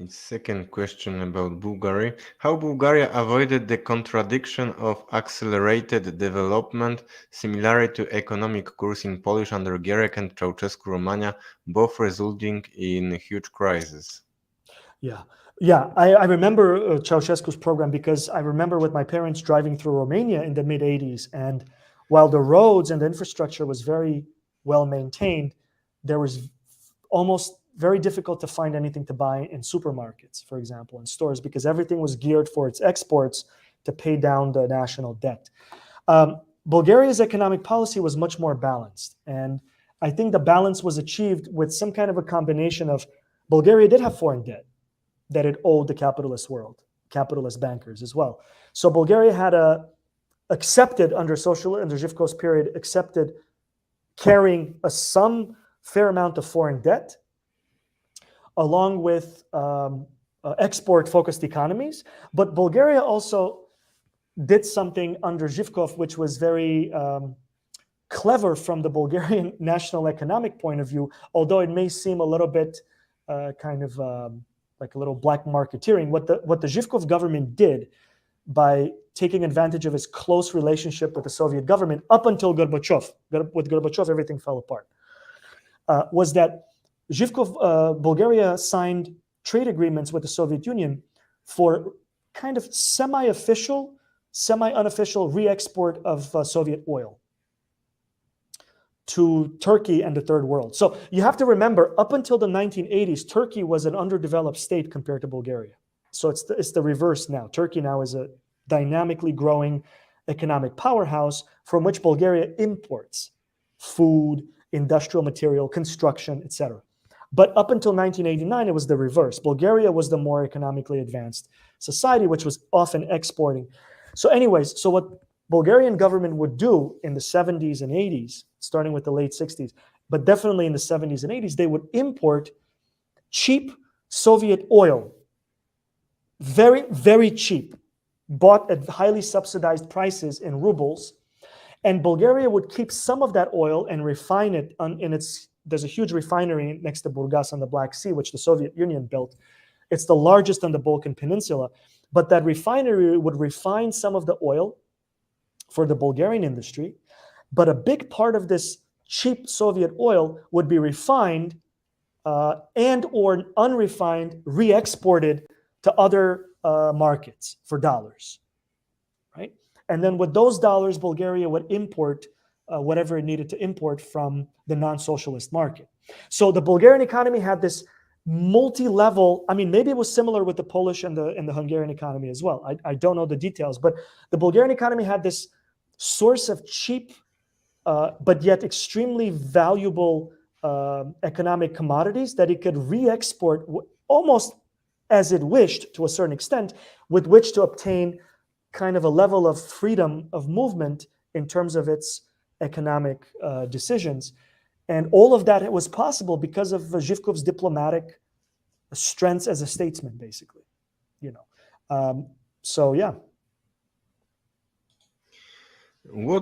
Second question about Bulgaria. How Bulgaria avoided the contradiction of accelerated development, similarly to economic course in Polish under Gierek and Ceausescu Romania, both resulting in huge crisis? Yeah. Yeah, I remember Ceausescu's program because I remember with my parents driving through Romania in the mid 80s. And while the roads and the infrastructure was very well maintained, there was almost very difficult to find anything to buy in supermarkets, for example, in stores, because everything was geared for its exports to pay down the national debt. Bulgaria's economic policy was much more balanced. And I think the balance was achieved with some kind of a combination of Bulgaria did have foreign debt that it owed the capitalist world, capitalist bankers as well. So Bulgaria had accepted under Zhivkov's period, accepted carrying some fair amount of foreign debt, along with export-focused economies. But Bulgaria also did something under Zhivkov, which was very clever from the Bulgarian national economic point of view, although it may seem a little bit like a little black marketeering. What the Zhivkov government did by taking advantage of his close relationship with the Soviet government up until Gorbachev, with Gorbachev everything fell apart, was that Zhivkov, Bulgaria signed trade agreements with the Soviet Union for kind of semi-official, semi-unofficial re-export of Soviet oil to Turkey and the third world. So you have to remember, up until the 1980s, Turkey was an underdeveloped state compared to Bulgaria. So it's the reverse now. Turkey now is a dynamically growing economic powerhouse from which Bulgaria imports food, industrial material, construction, etc. But up until 1989, it was the reverse. Bulgaria was the more economically advanced society, which was often exporting. So anyways, so what Bulgarian government would do in the 70s and 80s, starting with the late 60s, but definitely in the 70s and 80s, they would import cheap Soviet oil, very, very cheap, bought at highly subsidized prices in rubles. And Bulgaria would keep some of that oil and refine it there's a huge refinery next to Burgas on the Black Sea, which the Soviet Union built. It's the largest on the Balkan Peninsula. But that refinery would refine some of the oil for the Bulgarian industry, but a big part of this cheap Soviet oil would be refined and or unrefined, re-exported to other markets for dollars, right? And then with those dollars, Bulgaria would import whatever it needed to import from the non-socialist market. So the Bulgarian economy had this multi-level, I mean, maybe it was similar with the Polish and the Hungarian economy as well. I don't know the details, but the Bulgarian economy had this source of cheap, but yet extremely valuable economic commodities that it could re-export almost as it wished to a certain extent, with which to obtain kind of a level of freedom of movement in terms of its economic decisions. And all of that was possible because of Zhivkov's diplomatic strengths as a statesman, basically. So, yeah. What